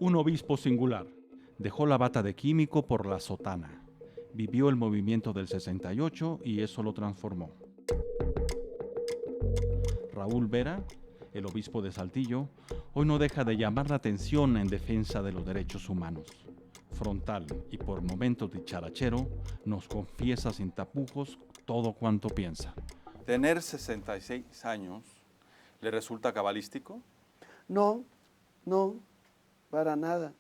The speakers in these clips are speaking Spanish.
Un obispo singular. Dejó la bata de químico por la sotana. Vivió el movimiento del 68 y eso lo transformó. Raúl Vera, el obispo de Saltillo, hoy no deja de llamar la atención en defensa de los derechos humanos. Frontal y por momentos dicharachero, nos confiesa sin tapujos todo cuanto piensa. ¿Tener 66 años le resulta cabalístico? No, no, para nada.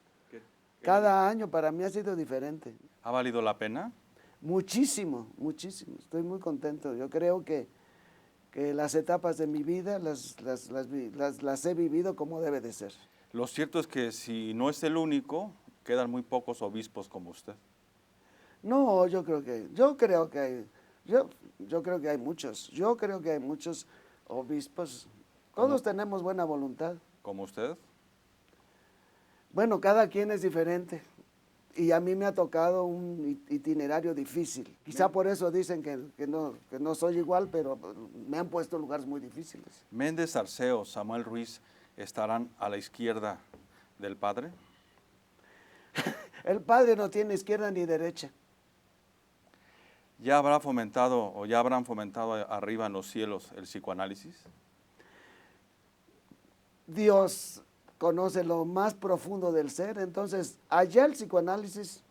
Cada año para mí ha sido diferente. ¿Ha valido la pena? Muchísimo, muchísimo. Estoy muy contento. Yo creo que las etapas de mi vida las he vivido como debe de ser. Lo cierto es que si no es el único, quedan muy pocos obispos como usted. No, yo creo que hay muchos. Yo creo que hay muchos obispos. Todos tenemos buena voluntad. ¿Como usted? Bueno, cada quien es diferente. Y a mí me ha tocado un itinerario difícil. Quizá por eso dicen que no soy igual, pero me han puesto en lugares muy difíciles. ¿Méndez Arceo, Samuel Ruiz estarán a la izquierda del padre? El padre no tiene izquierda ni derecha. ¿Ya habrán fomentado arriba en los cielos el psicoanálisis? Dios conoce lo más profundo del ser, entonces allá el psicoanálisis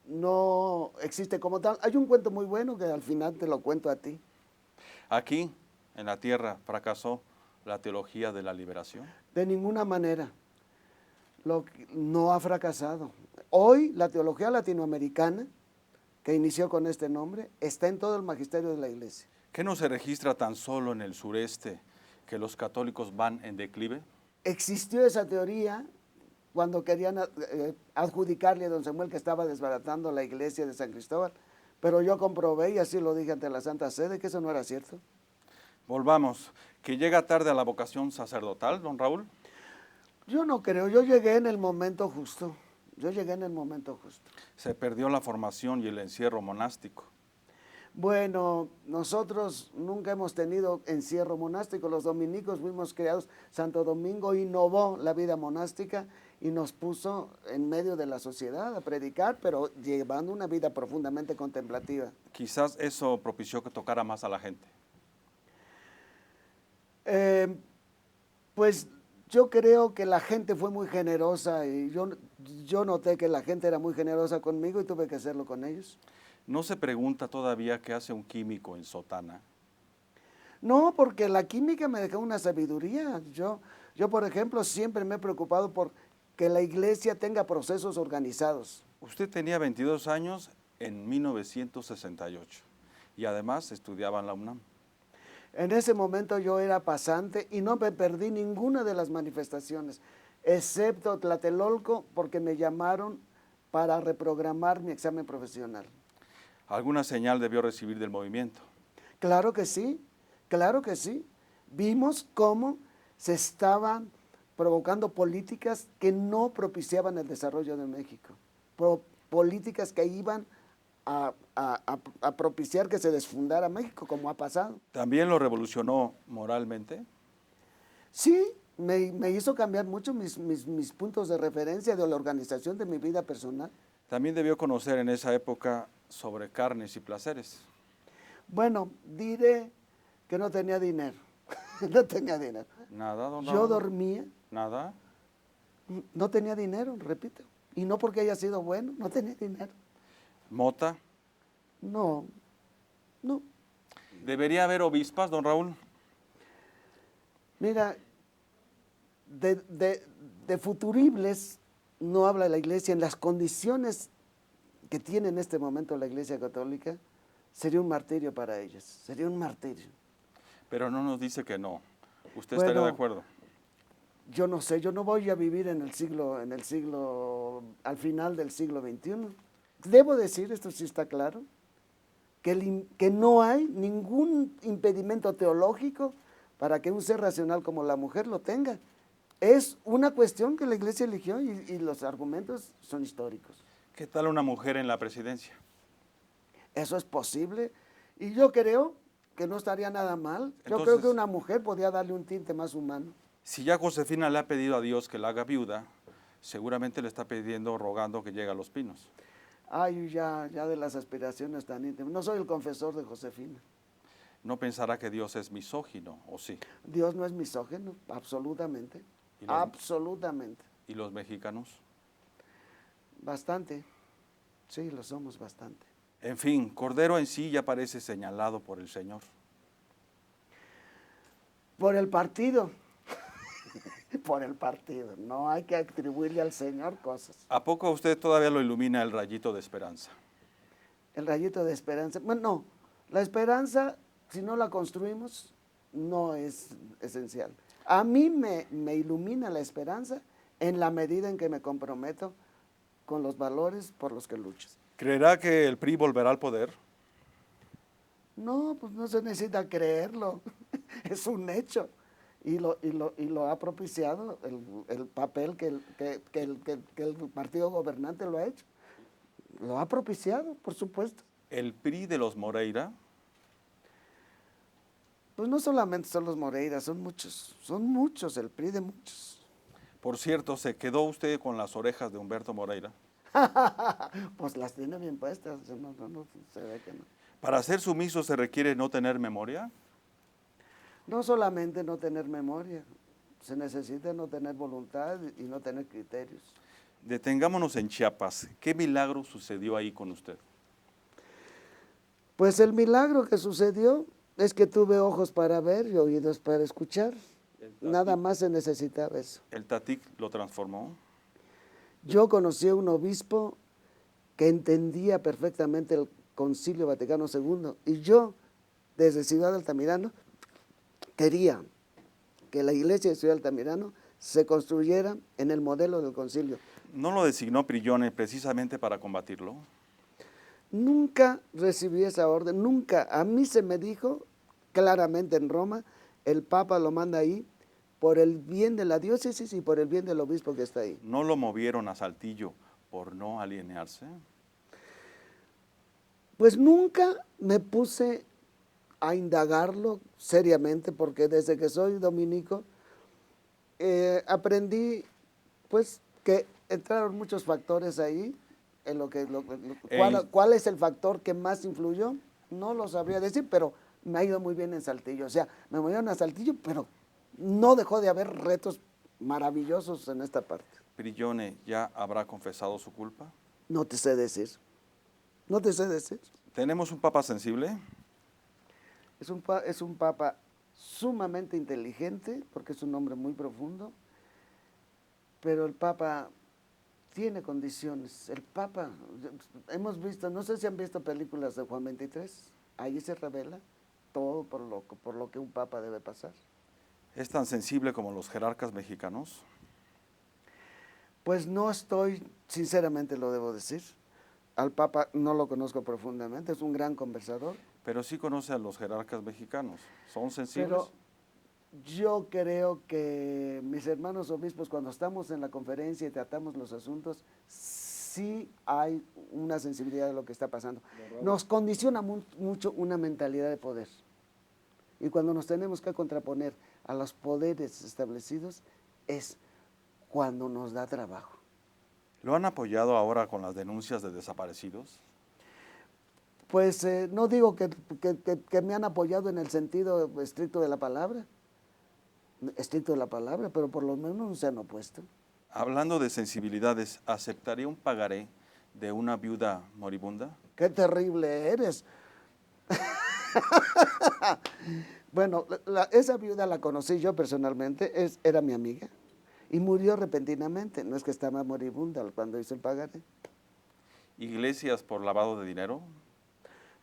no existe como tal. Hay un cuento muy bueno que al final te lo cuento a ti. Aquí, en la tierra, fracasó la teología de la liberación. De ninguna manera. No ha fracasado. Hoy la teología latinoamericana, que inició con este nombre, está en todo el magisterio de la Iglesia. ¿Qué no se registra tan solo en el sureste que los católicos van en declive? Existió esa teoría cuando querían adjudicarle a don Samuel que estaba desbaratando la iglesia de San Cristóbal, pero yo comprobé, y así lo dije ante la Santa Sede, que eso no era cierto. Volvamos, que llega tarde a la vocación sacerdotal, don Raúl. Yo no creo, yo llegué en el momento justo, Se perdió la formación y el encierro monástico. Bueno, nosotros nunca hemos tenido encierro monástico, los dominicos fuimos creados, Santo Domingo innovó la vida monástica y nos puso en medio de la sociedad a predicar, pero llevando una vida profundamente contemplativa. Quizás eso propició que tocara más a la gente. Pues yo creo que la gente fue muy generosa y yo noté que la gente era muy generosa conmigo y tuve que hacerlo con ellos. ¿No se pregunta todavía qué hace un químico en sotana? No, porque la química me dejó una sabiduría. Yo, por ejemplo, siempre me he preocupado por que la iglesia tenga procesos organizados. Usted tenía 22 años en 1968 y además estudiaba en la UNAM. En ese momento yo era pasante y no me perdí ninguna de las manifestaciones, excepto Tlatelolco, porque me llamaron para reprogramar mi examen profesional. ¿Alguna señal debió recibir del movimiento? Claro que sí, claro que sí. Vimos cómo se estaban provocando políticas que no propiciaban el desarrollo de México, políticas que iban a propiciar que se desfundara México, como ha pasado. ¿También lo revolucionó moralmente? Sí, me hizo cambiar mucho mis puntos de referencia de la organización de mi vida personal. También debió conocer en esa época sobre carnes y placeres. Bueno, diré que no tenía dinero, no tenía dinero. Nada, don Yo Raúl. dormía, Nada. no tenía dinero, repito, y no porque haya sido bueno, no tenía dinero. Mota. No. ¿Debería haber obispas, don Raúl? Mira, de futuribles no habla la Iglesia. En las condiciones que tiene en este momento la Iglesia Católica, sería un martirio para ellos, sería un martirio. Pero no nos dice que no. ¿Usted Bueno, estaría de acuerdo? Yo no sé, yo no voy a vivir al final del siglo XXI. Debo decir, esto sí está claro, que no hay ningún impedimento teológico para que un ser racional como la mujer lo tenga. Es una cuestión que la Iglesia eligió y los argumentos son históricos. ¿Qué tal una mujer en la presidencia? Eso es posible y yo creo que no estaría nada mal. Yo Entonces, creo que una mujer podría darle un tinte más humano. si ya Josefina le ha pedido a Dios que la haga viuda, Seguramente le está pidiendo, rogando que llegue a Los Pinos. Ay, ya de las aspiraciones tan íntimas. No soy el confesor de Josefina. No pensará que Dios es misógino, ¿o sí? Dios no es misógino, absolutamente. ¿Y los, Absolutamente. y los mexicanos? Bastante. Sí, lo somos bastante. En fin, Cordero en sí ya parece señalado por el Señor. Por el partido. Por el partido. No hay que atribuirle al Señor cosas. ¿A poco a usted todavía lo ilumina el rayito de esperanza? El rayito de esperanza. Bueno, no. La esperanza, si no la construimos, no es esencial. A mí me ilumina la esperanza en la medida en que me comprometo con los valores por los que luchas. ¿Creerá que el PRI volverá al poder? No, pues no se necesita creerlo. Es un hecho. Y lo ha propiciado el papel que el partido gobernante lo ha hecho. Lo ha propiciado, por supuesto. ¿El PRI de los Moreira? Pues no solamente son los Moreira, son muchos, el PRI de muchos. Por cierto, ¿se quedó usted con las orejas de Humberto Moreira? Pues las tiene bien puestas, no, se ve que no. ¿Para ser sumiso se requiere no tener memoria? No solamente no tener memoria, se necesita no tener voluntad y no tener criterios. Detengámonos en Chiapas. ¿Qué milagro sucedió ahí con usted? Pues el milagro que sucedió es que tuve ojos para ver y oídos para escuchar. Nada más se necesitaba eso. ¿El Tatic lo transformó? Yo conocí a un obispo que entendía perfectamente el Concilio Vaticano II y yo, desde Ciudad Altamirano, quería que la iglesia de Ciudad Altamirano se construyera en el modelo del concilio. ¿No lo designó Prillone precisamente para combatirlo? Nunca recibí esa orden, nunca. A mí se me dijo claramente en Roma, el Papa lo manda ahí por el bien de la diócesis y por el bien del obispo que está ahí. ¿No lo movieron a Saltillo por no alinearse? Pues nunca me puse a indagarlo seriamente, porque desde que soy dominico aprendí pues que entraron muchos factores ahí, en lo que ¿cuál es el factor que más influyó? No lo sabría decir, pero me ha ido muy bien en Saltillo. O sea, me movieron a Saltillo, pero no dejó de haber retos maravillosos en esta parte. ¿Prillone ya habrá confesado su culpa? No te sé decir. No te sé decir. ¿Tenemos un papa sensible? Es un papa sumamente inteligente, porque es un hombre muy profundo, pero el papa tiene condiciones. El papa, hemos visto, no sé si han visto películas de Juan 23, ahí se revela todo por lo que un papa debe pasar. ¿Es tan sensible como los jerarcas mexicanos? Pues no estoy, sinceramente lo debo decir, al papa no lo conozco profundamente, es un gran conversador. Pero sí conoce a los jerarcas mexicanos. ¿Son sensibles? Pero yo creo que mis hermanos obispos, cuando estamos en la conferencia y tratamos los asuntos, sí hay una sensibilidad de lo que está pasando. Nos condiciona mucho una mentalidad de poder. Y cuando nos tenemos que contraponer a los poderes establecidos, es cuando nos da trabajo. ¿Lo han apoyado ahora con las denuncias de desaparecidos? Pues no digo que me han apoyado en el sentido estricto de la palabra, pero por lo menos no se han opuesto. Hablando de sensibilidades, ¿aceptaría un pagaré de una viuda moribunda? ¡Qué terrible eres! Bueno, esa viuda la conocí yo personalmente, era mi amiga, y murió repentinamente, no es que estaba moribunda cuando hizo el pagaré. ¿Iglesias por lavado de dinero?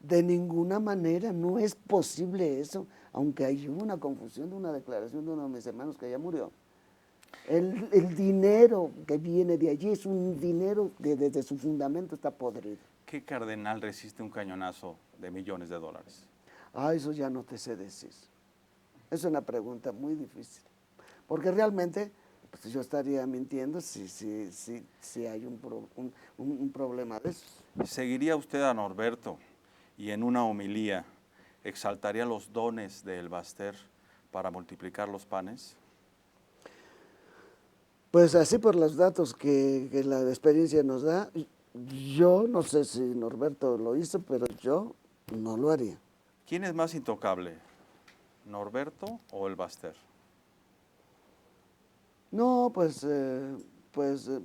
De ninguna manera, no es posible eso, aunque hay una confusión de una declaración de uno de mis hermanos que ya murió. El dinero que viene de allí es un dinero que desde su fundamento está podrido. ¿Qué cardenal resiste un cañonazo de millones de dólares? Ah, eso ya no te sé decir. Es una pregunta muy difícil, porque realmente pues, yo estaría mintiendo si hay un problema de eso. ¿Seguiría usted a Norberto y en una homilía exaltaría los dones del Baster para multiplicar los panes? Pues así por los datos que la experiencia nos da, yo no sé si Norberto lo hizo, pero yo no lo haría. ¿Quién es más intocable, Norberto o el Baster? No, pues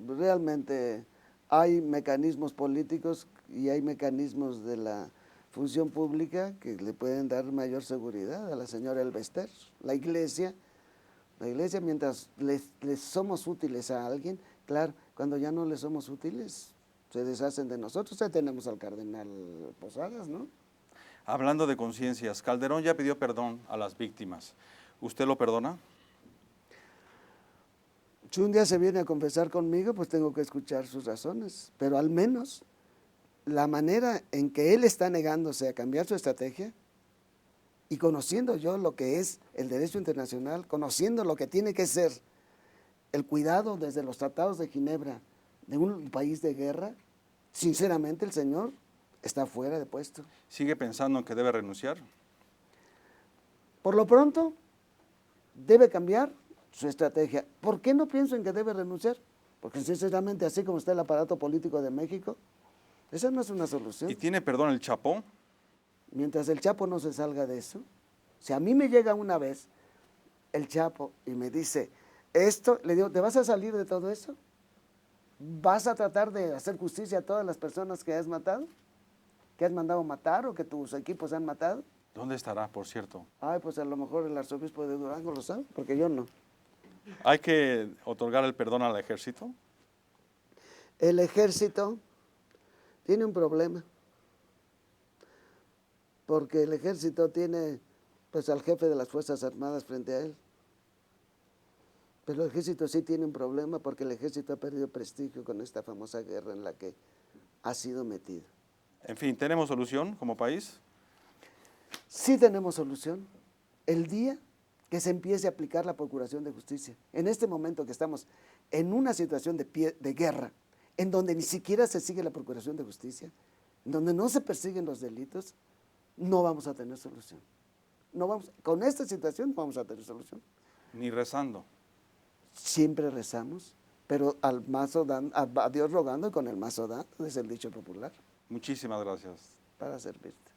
realmente hay mecanismos políticos y hay mecanismos de la función pública que le pueden dar mayor seguridad a la señora Elbester. La iglesia mientras les somos útiles a alguien, claro, cuando ya no les somos útiles, se deshacen de nosotros. Ahí tenemos al cardenal Posadas, ¿no? Hablando de conciencias, Calderón ya pidió perdón a las víctimas. ¿Usted lo perdona? Si un día se viene a confesar conmigo, pues tengo que escuchar sus razones, pero al menos la manera en que él está negándose a cambiar su estrategia y conociendo yo lo que es el derecho internacional, conociendo lo que tiene que ser el cuidado desde los tratados de Ginebra de un país de guerra, sinceramente el señor está fuera de puesto. ¿Sigue pensando en que debe renunciar? Por lo pronto, debe cambiar su estrategia. ¿Por qué no pienso en que debe renunciar? Porque sinceramente, así como está el aparato político de México, esa no es una solución. ¿Y tiene perdón el Chapo? Mientras el Chapo no se salga de eso, si a mí me llega una vez el Chapo y me dice, esto, le digo, ¿te vas a salir de todo eso? ¿Vas a tratar de hacer justicia a todas las personas que has matado? ¿Que has mandado matar o que tus equipos han matado? ¿Dónde estará, por cierto? Ay, pues a lo mejor el arzobispo de Durango lo sabe, porque yo no. ¿Hay que otorgar el perdón al ejército? El ejército tiene un problema, porque el ejército tiene pues al jefe de las Fuerzas Armadas frente a él. Pero el ejército sí tiene un problema porque el ejército ha perdido prestigio con esta famosa guerra en la que ha sido metido. En fin, ¿tenemos solución como país? Sí tenemos solución. El día que se empiece a aplicar la Procuración de Justicia, en este momento que estamos en una situación de guerra, en donde ni siquiera se sigue la Procuración de Justicia, en donde no se persiguen los delitos, no vamos a tener solución. Con esta situación no vamos a tener solución. Ni rezando. Siempre rezamos, pero al mazo a Dios rogando y con el mazo dando, es el dicho popular, Muchísimas gracias. para servirte.